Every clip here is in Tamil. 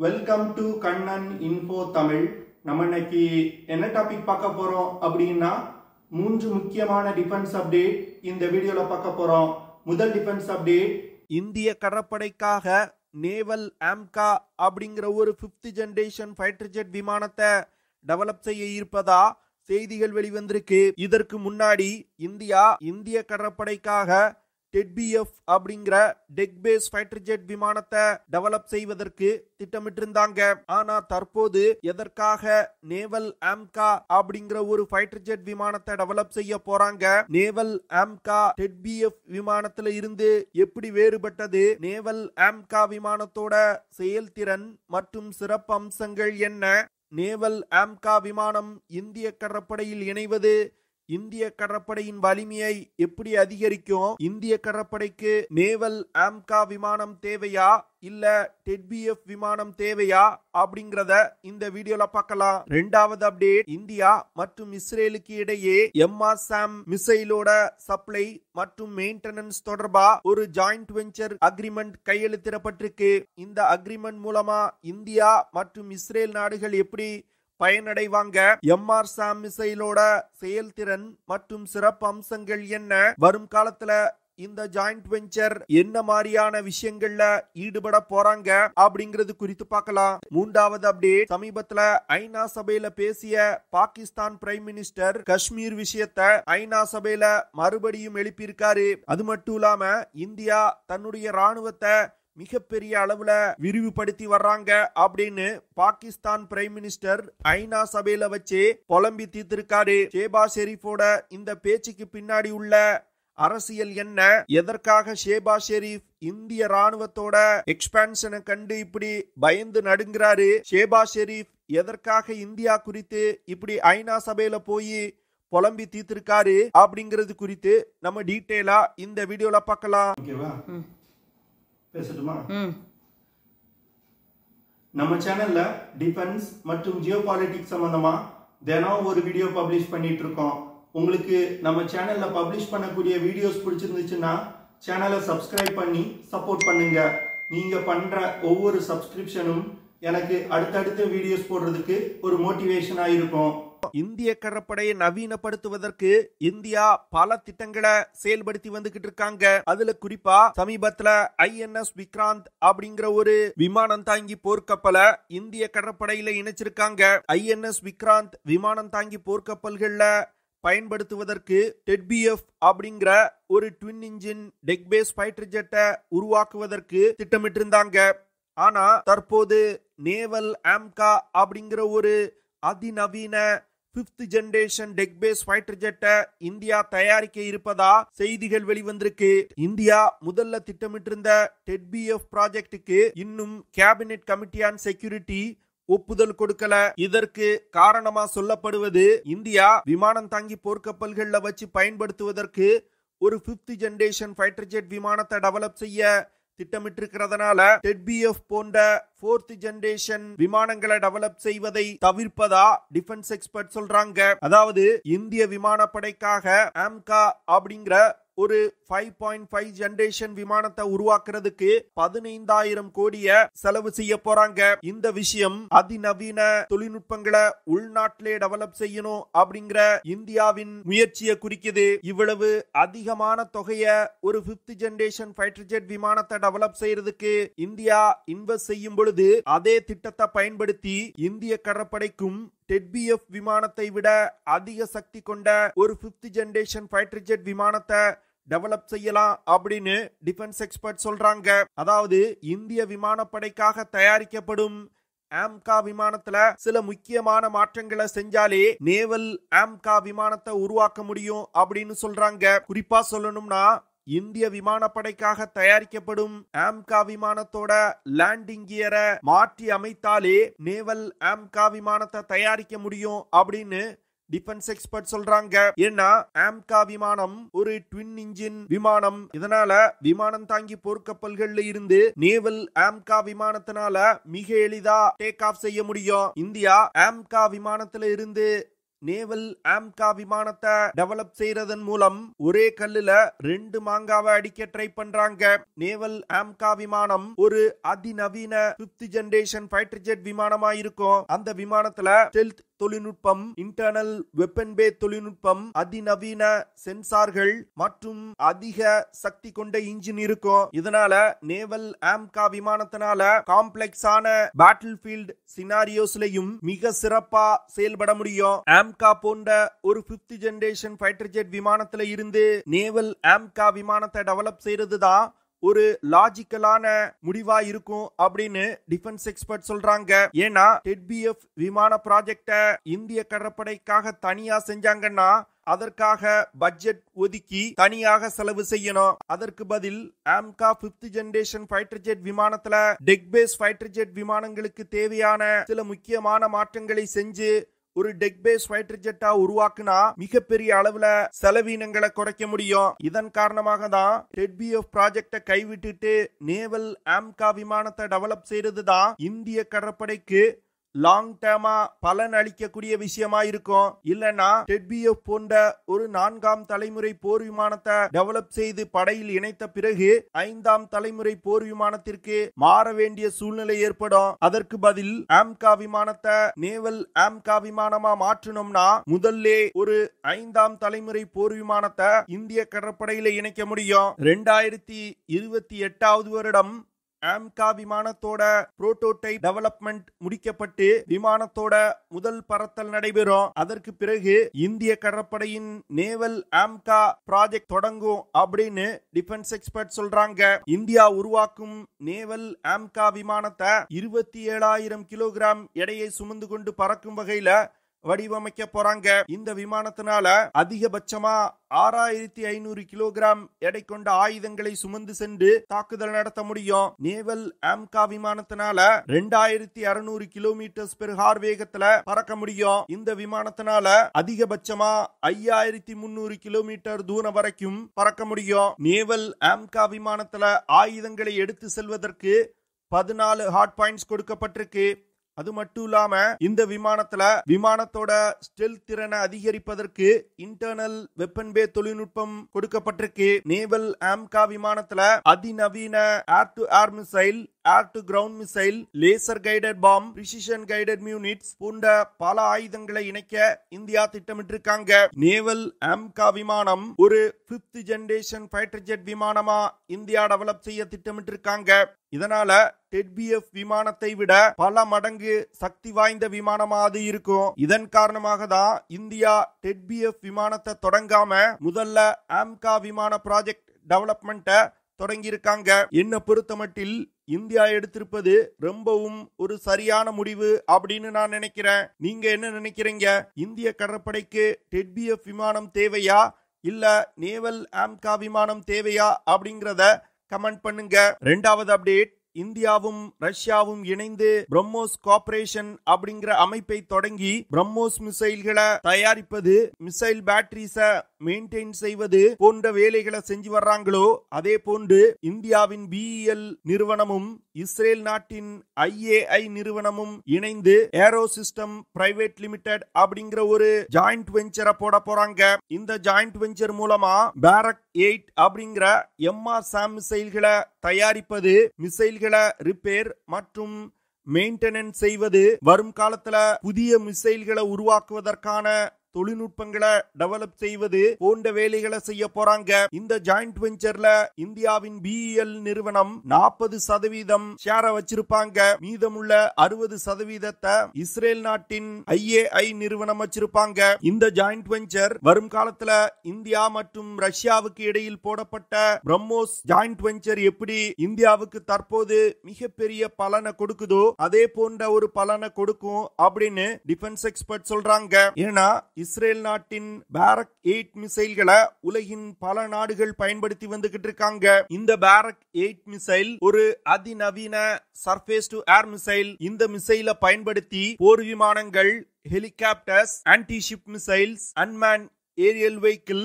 Welcome to Kannan info Tamil. நம்ம இன்னைக்கு என்ன டாபிக் பார்க்க போறோம் அப்படின்னா 3 முக்கியமான டிஃபென்ஸ் அப்டேட் இந்த வீடியோல பார்க்க போறோம். முதல் டிஃபென்ஸ் அப்டேட், இந்திய கடற்படைக்காக நேவல் ஆம்கா அப்படிங்கிற ஒரு 5th ஜெனரேஷன் ஃபைட்டர் ஜெட் விமானத்தை டெவலப் செய்ய இருப்பதா செய்திகள் வெளிவந்திருக்கு. இதற்கு முன்னாடி இந்திய கடற்படைக்காக டெட்பிஎஃப் அப்படிங்கிற டெக் பேஸ் ஃபைட்டர் ஜெட் விமானத்தை டெவலப் செய்வதற்கு திட்டமிட்டிருந்தாங்க. ஆனா தற்போது எதற்காக நேவல் ஆம்கா அப்படிங்கிற ஒரு ஃபைட்டர் ஜெட் விமானத்தை டெவலப் செய்ய போறாங்க? நேவல் ஆம்கா டெட்பிஎஃப் விமானத்துல இருந்து எப்படி வேறுபட்டது? நேவல் ஆம்கா விமானத்தோட செயல்திறன் மற்றும் சிறப்பு அம்சங்கள் என்ன? நேவல் ஆம்கா விமானம் இந்திய கடற்படையில் இணைவது இந்திய கடற்படையின் வலிமையை எப்படி அதிகரிக்கும்? இந்திய கடற்படைக்கு நேவல் ஆம்கா விமானம் தேவையா இல்ல டெட்பிஎஃப் விமானம் தேவையா அப்படிங்கறத இந்த வீடியோல பார்க்கலாம். இரண்டாவது அப்டேட், இந்தியா மற்றும் இஸ்ரேலுக்கு இடையே எம்ஆர்சாம் மிசைலோட சப்ளை மற்றும் மெயின்டெனன்ஸ் தொடர்பா ஒரு ஜாயிண்ட் வெஞ்சர் அக்ரிமெண்ட் கையெழுத்திடப்பட்டிருக்கு. இந்த அக்ரிமெண்ட் மூலமா இந்தியா மற்றும் இஸ்ரேல் நாடுகள் எப்படி பயனடைவாங்க? எம்ஆர்சாம் மிசைலோட செயல்திறன் மற்றும் சிறப்பு அம்சங்கள் என்ன? வரும் காலத்துல இந்த ஜாயிண்ட் வெஞ்சர் என்ன மாதிரியான விஷயங்கள்ல ஈடுபட போறாங்க அப்படிங்கிறது குறித்து பார்க்கலாம். மூன்றாவது அப்டேட், சமீபத்துல ஐநா சபையில பேசிய பாகிஸ்தான் பிரைம் மினிஸ்டர் காஷ்மீர் விஷயத்தை ஐநா சபையில மறுபடியும் எழுப்பியிருக்காரு. அது மட்டும் இல்லாம இந்தியா தன்னுடைய ராணுவத்தை மிகப்பெரிய அளவுல விரிவுபடுத்தி வர்றாங்க அப்படின்னு பாகிஸ்தான் பிரைம் மினிஸ்டர் ஐநா சபையில வச்சு புலம்பி தீர்த்திருக்காரு. ஷேபாஸ் ஷெரீஃபோட இந்த பேச்சுக்கு பின்னாடி உள்ள அரசியல் என்ன? எதற்காக ஷேபாஸ் ஷெரீப் இந்திய ராணுவத்தோட எக்ஸ்பான்ஷனை கண்டு இப்படி பயந்து நடுங்கிறாரு? ஷேபாஸ் ஷெரீப் எதற்காக இந்தியா குறித்து இப்படி ஐநா சபையில போய் புலம்பி தீர்த்திருக்காரு அப்படிங்கிறது குறித்து நம்ம டீட்டெயிலா இந்த வீடியோல பார்க்கலாம். பேசட்டுமா? நம்ம சேனல்ல டிஃபென்ஸ் மற்றும் ஜியோ பாலிட்டிக்ஸ் சம்பந்தமா தினம் ஒரு வீடியோ பப்ளிஷ் பண்ணிட்டு இருக்கோம். உங்களுக்கு நம்ம சேனல்ல பப்ளிஷ் பண்ணக்கூடிய வீடியோஸ் பிடிச்சிருந்துச்சுன்னா சேனலை சப்ஸ்கிரைப் பண்ணி சப்போர்ட் பண்ணுங்க. நீங்க பண்ற ஒவ்வொரு சப்ஸ்கிரிப்ஷனும் எனக்கு அடுத்தடுத்த வீடியோஸ் போடுறதுக்கு ஒரு மோட்டிவேஷனா இருக்கும். இந்திய கடற்படையை நவீனப்படுத்துவதற்கு இந்தியா பல திட்டங்களை செயல்படுத்தி வந்துகிட்டு இருக்காங்க. அதுல குறிப்பா சமீபத்துல ஐஎன்எஸ் விக்ராந்த் அப்படிங்கிற ஒரு விமானம் தாங்கி போர்க்கப்பலை இந்திய கடற்படையில இணைச்சிருக்காங்க. ஐஎன்எஸ் விக்ராந்த் விமானம் தாங்கி போர்க்கப்பல்கள்ல பயன்படுத்துவதற்கு டெட்பிஎஃப் அப்படிங்கிற ஒரு twin engine deck base fighter ஜெட்டை உருவாக்குவதற்கு திட்டமிட்டிருந்தாங்க. ஆனா தற்போது நேவல் ஆம்கா அப்படிங்கிற ஒரு அதிநவீன 5th generation deck base fighter ஜெட்டை இந்தியா தயாரிக்க இருப்பதா செய்திகள் வெளிவந்திருக்கு. இந்தியா முதல்ல திட்டமிட்டிருந்த டெட்பிஎஃப் ப்ராஜெக்டுக்கு இன்னும் கேபினெட் கமிட்டி ஆன் செக்யூரிட்டி ஒப்புதல் கொடுக்கல. இதற்கு காரணமா சொல்லப்படுவது, இந்தியா விமானம் தாங்கி போர்க்கப்பல்கள்ல வச்சு பயன்படுத்துவதற்கு ஒரு 5th ஜெனரேஷன் ஃபைட்டர் ஜெட் விமானத்தை டெவலப் செய்ய திட்டமிட்டிருக்கிறதுனால டெட்பிஎஃப் போன்ற 4th ஜெனரேஷன் விமானங்களை டெவலப் செய்வதை தவிர்ப்பதா டிஃபென்ஸ் எக்ஸ்பர்ட் சொல்றாங்க. அதாவது இந்திய விமானப்படைக்காக ஆம்கா அப்படிங்கிற ஒரு 5.5 ஜெனரேஷன் விமானத்தை உருவாக்குறதுக்கு 15,000 கோடியை செலவு செய்ய போறாங்க. இந்த விஷயம் அதிநவீன தொழில்நுட்பங்களை உள்நாட்டிலே டெவலப் செய்யணும் அப்படிங்கிற இந்தியாவின் முயற்சியை குறிக்குது. இவ்வளவு அதிகமான தொகையை ஒரு 5th ஜெனரேஷன் ஃபைட்டர் ஜெட் விமானத்தை டெவலப் செய்யறதுக்கு இந்தியா இன்வெஸ்ட் செய்யும் பொழுது அதே திட்டத்தை பயன்படுத்தி இந்திய கடற்படைக்கும் டெட்பிஎஃப் விமானத்தை விட அதிக சக்தி கொண்ட ஒரு 5th ஜெனரேஷன் ஃபைட்டர் ஜெட் விமானத்தை டெவலப் செய்யலாம் அப்படின்னு டிஃபென்ஸ் எக்ஸ்பர்ட் சொல்றாங்க. அதாவது இந்திய விமானப்படைக்காக தயாரிக்கப்படும் ஆம்கா விமானத்துல சில முக்கியமான மாற்றங்களை செஞ்சாலே நேவல் ஆம்கா விமானத்தை உருவாக்க முடியும் அப்படின்னு சொல்றாங்க. குறிப்பா சொல்லணும்னா இந்திய விமானப்படைக்காக தயாரிக்கப்படும் ஆம்கா விமானத்தோட லேண்டிங் கியரை மாற்றி அமைத்தாலே நேவல் ஆம்கா விமானத்தை தயாரிக்க முடியும் அப்படின்னு டிஃபென்ஸ் எக்ஸ்பர்ட் சொல்றாங்க. ஏன்னா ஆம்கா விமானம் ஒரு ட்வின் இன்ஜின் விமானம். இதனால விமானம் தாங்கி போர்க்கப்பல்கள்ல இருந்து நேவல் ஆம்கா விமானத்தினால மிக எளிதா டேக் ஆஃப் செய்ய முடியும். இந்தியா ஆம்கா விமானத்துல இருந்து நேவல் ஆம்கா விமானத்தை டெவலப் செய்யறதன் மூலம் ஒரே கல்லுல 2 மாங்காவை அடிக்க ட்ரை பண்றாங்க. நேவல் ஆம்கா விமானம் ஒரு அதிநவீன 5th ஜெனரேஷன் ஃபைட்டர் ஜெட் விமானமா இருக்கும். அந்த விமானத்துல ஸ்டெல்த் தொழில்நுட்பம், இன்டர்னல் வெப்பன் பே தொழில்நுட்பம், அதிநவீன சென்சார்கள் மற்றும் அதிக சக்தி கொண்ட இன்ஜின் இருக்கும். இதனால நேவல் ஆம்கா விமானத்தினால காம்ப்ளெக்ஸான பேட்டில் ஃபீல்ட் சினாரியோஸ்லயும் மிக சிறப்பா செயல்பட முடியும். ஆம்கா போன்ற ஒரு 5th ஜெனரேஷன் ஃபைட்டர் ஜெட் விமானத்துல இருந்து நேவல் ஆம்கா விமானத்தை டெவலப் செய்யறதுதான் ஒரு லாஜிக்கலான முடிவா இருக்கும் அப்படின்னு டிஃபென்ஸ் எக்ஸ்பர்ட் சொல்றாங்க. ஏன்னா டெட்பிஎஃப் விமான ப்ராஜெக்ட இந்திய கடற்படைக்காக தனியா செஞ்சாங்கன்னா அதற்காக பட்ஜெட் ஒதுக்கி தனியாக செலவு செய்யணும். அதற்கு பதில் AMCA 5th generation fighter jet விமானத்துல டெக் பேஸ் ஃபைட்டர் ஜெட் விமானங்களுக்கு தேவையான சில முக்கியமான மாற்றங்களை செஞ்சு ஒரு டெக் பேஸ் ஃபைட்டர் ஜெட்டா உருவாக்குனா மிகப்பெரிய அளவுல செலவினங்களை குறைக்க முடியும். இதன் காரணமாக தான் டெட்பிஎஃப் ப்ராஜெக்ட கைவிட்டுட்டு நேவல் ஆம்கா விமானத்தை டெவலப் செய்யறதுதான் இந்திய கடற்படைக்கு லாங் டேர்மா பலன் அளிக்கக்கூடிய விஷயமா இருக்கும். இல்லனா டெட்பிஎஃப் போன்ற ஒரு 4ஆம் தலைமுறை போர் விமானத்தை டெவலப் செய்து படையில் இணைத்த பிறகு 5ஆம் தலைமுறை போர் விமானத்திற்கு மாற வேண்டிய சூழ்நிலை ஏற்படும். அதற்கு பதில் ஆம்கா விமானத்தை நேவல் ஆம்கா விமானமா மாற்றணும்னா முதல்ல ஒரு 5ஆம் தலைமுறை போர் விமானத்தை இந்திய கடற்படையில இணைக்க முடியும். 2028 வருடம் ஆம்கா விமானத்தோட புரோட்டோடைப் டெவலப்மெண்ட் முடிக்கப்பட்டு விமானத்தோட முதல் பறத்தல் நடைபெறும். அதற்கு பிறகு இந்திய கடற்படையின் நேவல் ஆம்கா ப்ராஜெக்ட் தொடங்கும் அப்படின்னு டிஃபென்ஸ் எக்ஸ்பர்ட் சொல்றாங்க. இந்தியா உருவாக்கும் நேவல் ஆம்கா விமானத்தை 27,000 கிலோகிராம் எடையை சுமந்து கொண்டு பறக்கும் வகையில வடிவமைக்க போறாங்க. இந்த விமானத்தினால அதிகபட்சமா 6,500 கிலோகிராம் எடை கொண்ட ஆயுதங்களை சுமந்து சென்று தாக்குதல் நடத்த முடியும். நேவல் ஆம்கா விமானத்தினால 2,600 கிலோமீட்டர் பெர் ஹார் வேகத்துல பறக்க முடியும். இந்த விமானத்தினால அதிகபட்சமா 5,300 கிலோமீட்டர் தூரம் வரைக்கும் பறக்க முடியும். நேவல் ஆம்கா விமானத்துல ஆயுதங்களை எடுத்து செல்வதற்கு 14 ஹார்ட் பாயிண்ட்ஸ் கொடுக்கப்பட்டிருக்கு. அது மட்டும் இல்லாம இந்த விமானத்துல விமானத்தோட ஸ்டெல்த் திறனை அதிகரிப்பதற்கு இன்டர்னல் வெப்பன் பே தொழில்நுட்பம் கொடுக்கப்பட்டிருக்கு. நேவல் ஆம்கா விமானத்துல அதிநவீன air to air missile, air to ground missile, laser guided bomb, precision guided munitions போன்ற பல ஆயுதங்களை இணைக்க இந்தியா திட்டமிட்டிருக்காங்க. நேவல் ஆம்கா விமானம் ஒரு 5th ஜெனரேஷன் ஃபைட்டர் ஜெட் விமானமா இந்தியா டெவலப் செய்ய திட்டமிட்டிருக்காங்க. இதனால டெட்பிஎஃப் விமானத்தை விட பல மடங்கு சக்தி வாய்ந்த விமானமா அது இருக்கும். இதன் காரணமாக தான் இந்தியா டெட்பிஎஃப் விமானத்தை தொடங்காம முதல்ல ஆம்கா விமான ப்ராஜெக்ட் டெவலப்மெண்ட்டை தொடங்கி இருக்காங்க. என்ன பொறுத்தமட்டில் இந்தியா எடுத்திருப்பது ரொம்பவும் ஒரு சரியான முடிவு அப்படின்னு நான் நினைக்கிறேன். நீங்க என்ன நினைக்கிறீங்க? இந்திய கடற்படைக்கு டெட்பிஎஃப் விமானம் தேவையா இல்ல நேவல் ஆம்கா விமானம் தேவையா அப்படிங்கறத கமெண்ட் பண்ணுங்க. 2வது அப்டேட், இந்தியாவும் ரஷ்யாவும் இணைந்து பிரம்மோஸ் கார்ப்பரேஷன் அப்படிங்கிற அமைப்பை தொடங்கி பிரம்மோஸ் மிசைல்களை தயாரிப்பது, மிசைல் பேட்டரிஸை மெயின்டைன் செய்வது போன்ற வேலைகளை செஞ்சு வர்றாங்களோ அதே போன்று இந்தியாவின் பிஇஎல் நிறுவனமும் இஸ்ரேல் நாட்டின் ஐஏஐ நிறுவனமும் இணைந்து ஏரோ சிஸ்டம் பிரைவேட் லிமிடெட் அப்படிங்கிற ஒரு ஜாயிண்ட் வெஞ்சரை போட போறாங்க. இந்த ஜாயிண்ட் வெஞ்சர் மூலமா பாரக் 8 அப்படிங்கிற எம்ஆர்சாம் மிசைல்களை தயாரிப்பது, மிசைல்களை ரிப்பேர் மற்றும் மெயின்டெனன்ஸ் செய்வது, வரும் காலத்துல புதிய மிசைல்களை உருவாக்குவதற்கான தொழில்நுட்பங்களை டெவலப் செய்வது போன்ற வேலைகளை செய்ய போறாங்க. இந்த ஜாயிண்ட் வெஞ்சர்ல இந்தியாவின் பிஇஎல் நிறுவனம் 40% ஷேரை வச்சிருப்பாங்க. மீதமுள்ள 60% இஸ்ரேல் நாட்டின் ஐஏஐ நிறுவனம் வச்சிருப்பாங்க. இந்த ஜாயிண்ட் வெஞ்சர் வரும் காலத்துல இந்தியா மற்றும் ரஷ்யாவுக்கு இடையில் போடப்பட்ட பிரம்மோஸ் ஜாயிண்ட் வெஞ்சர் எப்படி இந்தியாவுக்கு தற்போது மிகப்பெரிய பலனை கொடுக்குதோ அதே போன்ற ஒரு பலனை கொடுக்கும் அப்படின்னு டிஃபென்ஸ் எக்ஸ்பர்ட் சொல்றாங்க. ஏன்னா இஸ்ரேல் நாட்டின் பாரக் 8 மிசைல்களை உலகின் பல நாடுகள் பயன்படுத்தி வந்துகிட்டு இருக்காங்க. இந்த பாரக் 8 மிசைல் ஒரு அதிநவீன சர்ஃபேஸ் டு ஏர் மிசைல். இந்த மிசைலை பயன்படுத்தி போர் விமானங்கள், helicopters, anti ship missiles, unmanned aerial vehicle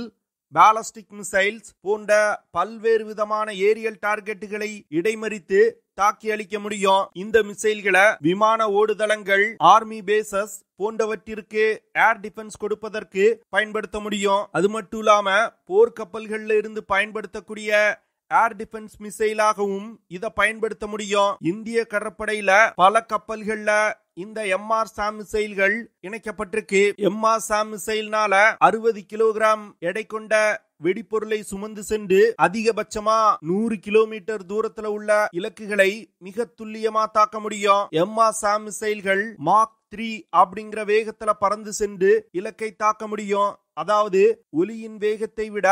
ballistic missiles போன்ற பல்வேறு விதமான ஏரியல் டார்கெட்டுகளை இடைமறித்து தாக்கி அளிக்க முடியும். இந்த மிசைல்களை விமான ஓடுதளங்கள், ஆர்மி பேசஸ் போன்றவற்றிற்கு ஏர் டிஃபென்ஸ் கொடுப்பதற்கு பயன்படுத்த முடியும். அது மட்டும் இல்லாம போர்க்கப்பல்கள்ல இருந்து பயன்படுத்தக்கூடிய ஏர் டிஃபென்ஸ் மிசைலாகவும் இதை பயன்படுத்த முடியும். இந்திய கடற்படையில பல கப்பல்கள்ல இந்த MRSAM மிசைல்கள் இணைக்கப்பட்டிருக்கு. MRSAM மிசைல்னால 60 கிலோகிராம் எடை கொண்ட வெடிப்பொருளை சுமந்து சென்று அதிகபட்சமா 100 கிலோமீட்டர் தூரத்துல உள்ள இலக்குகளை மிக துல்லியமா தாக்க முடியும். MRSAM மிசைல்கள் மாக் 3 அப்படிங்கிற வேகத்துல பறந்து சென்று இலக்கை தாக்க முடியும். அதாவது ஒலியின் வேகத்தை விட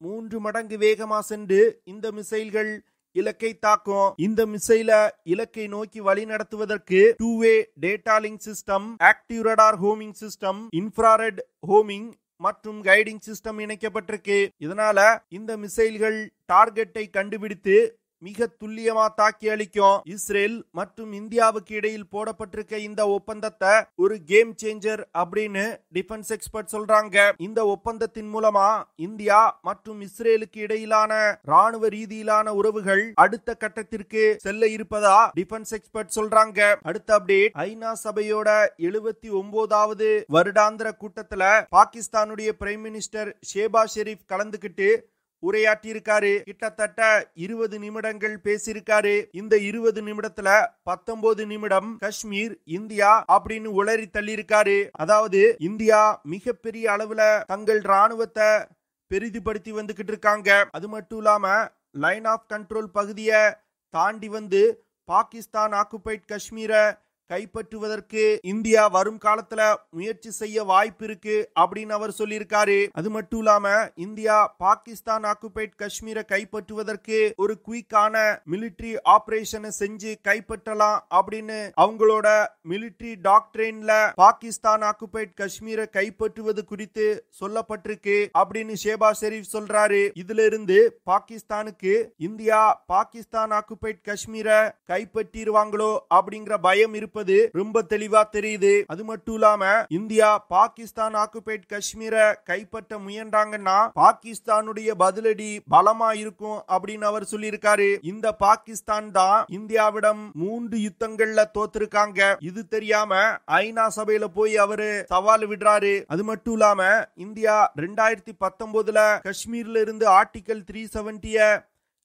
3 மடங்கு வேகமா சென்று இந்த மிசைல்கள் இலக்கை தாக்கும். இந்த மிசைல இலக்கை நோக்கி வழி நடத்துவதற்கு 2-வே data link system, active radar homing system, infrared homing மற்றும் கைடிங் சிஸ்டம் இணைக்கப்பட்டிருக்கு. இதனால இந்த மிசைல்கள் டார்கெட்டை கண்டுபிடித்து மிக துல்லியமா தாக்கி அளிக்கும். இஸ்ரேல் மற்றும் இந்தியாவுக்கு இடையில் போடப்பட்டிருக்க இந்த ஒப்பந்தத்தை ஒரு கேம் சேஞ்சர் அப்படின்னு டிஃபென்ஸ் எக்ஸ்பர்ட் சொல்றாங்க. இந்த ஒப்பந்தத்தின் மூலமா இந்தியா மற்றும் இஸ்ரேலுக்கு இடையிலான ராணுவ ரீதியிலான உறவுகள் அடுத்த கட்டத்திற்கு செல்ல இருப்பதா டிஃபென்ஸ் எக்ஸ்பர்ட் சொல்றாங்க. அடுத்த அப்டேட், ஐநா சபையோட 79வது வருடாந்திர கூட்டத்துல பாகிஸ்தானுடைய பிரைம் மினிஸ்டர் ஷேபாஸ் ஷெரீப் கலந்துகிட்டு உரையாற்றி இருக்காரு. கிட்டத்தட்ட 20 நிமிடங்கள் பேசியிருக்காரு. இந்த 20 நிமிடத்துல 19 நிமிடம் காஷ்மீர் இந்தியா அப்படின்னு உளறி தள்ளி இருக்காரு. அதாவது இந்தியா மிகப்பெரிய அளவுல தங்கள் ராணுவத்தை பெரிதுபடுத்தி வந்துகிட்டு இருக்காங்க. அது மட்டும் இல்லாம லைன் ஆஃப் கண்ட்ரோல் பகுதியை தாண்டி வந்து பாகிஸ்தான் ஆக்குபைட் காஷ்மீரை கைப்பற்றுவதற்கு இந்தியா வரும் காலத்துல முயற்சி செய்ய வாய்ப்பு இருக்கு அப்படின்னு அவர் சொல்லியிருக்காரு. அது மட்டும் இல்லாம இந்தியா பாகிஸ்தான் ஆக்குபைட் காஷ்மீரை கைப்பற்றுவதற்கு ஒரு குயிக்கான மிலிட்டரி ஆபரேஷனை செஞ்சு கைப்பற்றலாம் அப்படின்னு அவங்களோட மிலிட்டரி டாக்ட்ரைன்ல பாகிஸ்தான் ஆக்குபைட் காஷ்மீரை கைப்பற்றுவது குறித்து சொல்லப்பட்டிருக்கு அப்படின்னு ஷேபாஸ் ஷெரீப் சொல்றாரு. இதுல இருந்து பாகிஸ்தானுக்கு இந்தியா பாகிஸ்தான் ஆக்குபைட் காஷ்மீரை கைப்பற்றிடுவாங்களோ அப்படிங்கிற பயம் இருப்பது ரொம்ப தெளிவா தெரியுது. அது மட்டும் இல்லாம இந்தியா பாகிஸ்தான் ஆக்குபைட் காஷ்மீரை கைப்பற்ற முயன்றாங்கன்னா பாகிஸ்தானுடைய பதிலடி பலமா இருக்கும் அப்படின்னு அவர் சொல்லியிருக்காரு. இந்த பாகிஸ்தான் தான் இந்தியாவிடம் 3 யுத்தங்கள்ல தோத்திருக்காங்க. இது தெரியாம ஐநா சபையில போய் அவரு சவால் விடுறாரு. அது மட்டும் இல்லாம இந்தியா 2019ல காஷ்மீர்ல இருந்து ஆர்டிகல் 370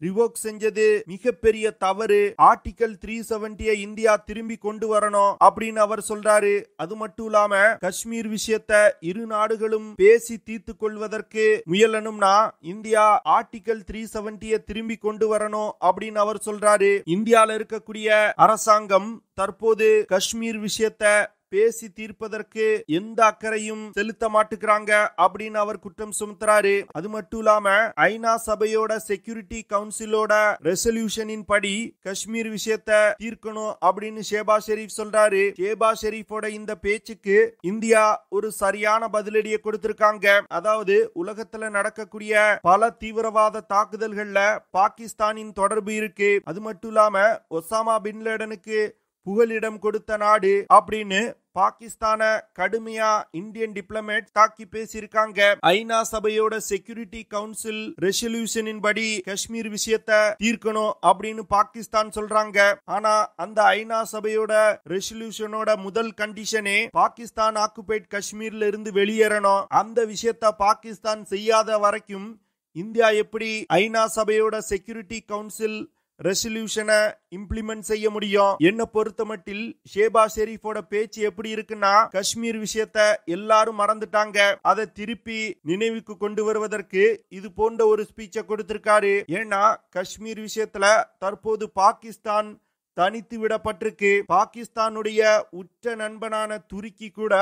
ரிவோக் செஞ்சது மிகப்பெரிய தவறு. ஆர்டிகல் 370 இந்தியா திரும்பி கொண்டு வரணும் அப்படின்னு அவர் சொல்றாரு. அது மட்டும் இல்லாம காஷ்மீர் விஷயத்தை இரு நாடுகளும் பேசி தீர்த்து கொள்வதற்கு முயலணும்னா இந்தியா ஆர்டிகல் 370 திரும்பி கொண்டு வரணும் அப்படின்னு அவர் சொல்றாரு. இந்தியால இருக்கக்கூடிய அரசாங்கம் தற்போது காஷ்மீர் விஷயத்தை பேசி தீர்ப்பதற்கு எந்த அக்கறையும் செலுத்த மாட்டுக்கிறாங்க அப்படின்னு அவர் குற்றம் சுமத்துறாரு. அது மட்டும் இல்லாம ஐநா சபையோட செக்யூரிட்டி கவுன்சிலோட ரெசல்யூஷனின் படி காஷ்மீர் விஷயத்தை தீர்க்கணும் அப்படின்னு ஷேபாஸ் ஷெரீப் சொல்றாரு. ஷேபாஸ் ஷெரீஃபோட இந்த பேச்சுக்கு இந்தியா ஒரு சரியான பதிலடியை கொடுத்திருக்காங்க. அதாவது உலகத்துல நடக்கக்கூடிய பல தீவிரவாத தாக்குதல்கள்ல பாகிஸ்தானின் தொடர்பு இருக்கு. அது மட்டும் இல்லாம ஒசாமா பின் லேடனுக்கு புகலிடம் கொடுத்த நாடு அப்படின்னு பாகிஸ்தான கடுமையா இந்தியன் டிப்ளமேட் தாக்கி பேசியிருக்காங்க. ஐநா சபையோட செக்யூரிட்டி கவுன்சில் ரெசல்யூஷனின் படி காஷ்மீர் விஷயத்தை தீர்க்கணும் அப்படின்னு பாகிஸ்தான் சொல்றாங்க. ஆனா அந்த ஐநா சபையோட ரெசல்யூஷனோட முதல் கண்டிஷனே பாகிஸ்தான் ஆக்குபைட் காஷ்மீர்ல இருந்து வெளியேறணும். அந்த விஷயத்தை பாகிஸ்தான் செய்யாத வரைக்கும் இந்தியா எப்படி ஐநா சபையோட செக்யூரிட்டி கவுன்சில் ரெசல்யூஷனை இம்ப்ளிமெண்ட் செய்ய முடியும்? என்ன பொறுத்த மட்டில் ஷேபாஸ் ஷெரீஃபோட பேச்சு எப்படி இருக்குன்னா காஷ்மீர் விஷயத்தை எல்லாரும் மறந்துட்டாங்க. அதை திருப்பி நினைவுக்கு கொண்டு வருவதற்கு இது போன்ற ஒரு ஸ்பீச்சை கொடுத்திருக்காரு. ஏன்னா காஷ்மீர் விஷயத்துல தற்போது பாகிஸ்தான் தனித்து விடப்பட்டிருக்கு. பாகிஸ்தானுடைய உற்ற நண்பனான துருக்கி கூட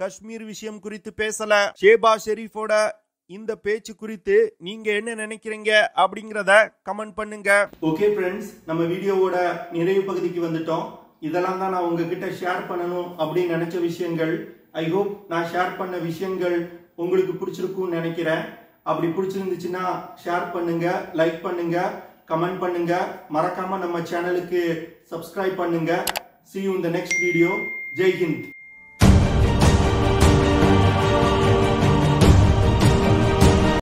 காஷ்மீர் விஷயம் குறித்து பேசல. ஷேபாஸ் ஷெரீஃபோட இந்த பேச்சு குறித்து நீங்க என்ன நினைக்கிறீங்க அப்படிங்கறத கமெண்ட் பண்ணுங்க. ஓகே ஃப்ரெண்ட்ஸ், நம்ம வீடியோவோட நிறைவு பகுதிக்கு வந்துட்டோம். இதெல்லாம் தான் நான் உங்ககிட்ட ஷேர் பண்ணணும் அப்படின்னு நினைச்ச விஷயங்கள். ஐ ஹோப் நான் ஷேர் பண்ண விஷயங்கள் உங்களுக்கு பிடிச்சிருக்கும்னு நினைக்கிறேன். அப்படி பிடிச்சிருந்துச்சுன்னா ஷேர் பண்ணுங்க, லைக் பண்ணுங்க, கமெண்ட் பண்ணுங்க. மறக்காம நம்ம சேனலுக்கு சப்ஸ்கிரைப் பண்ணுங்க. See you in the next video. Jai Hind.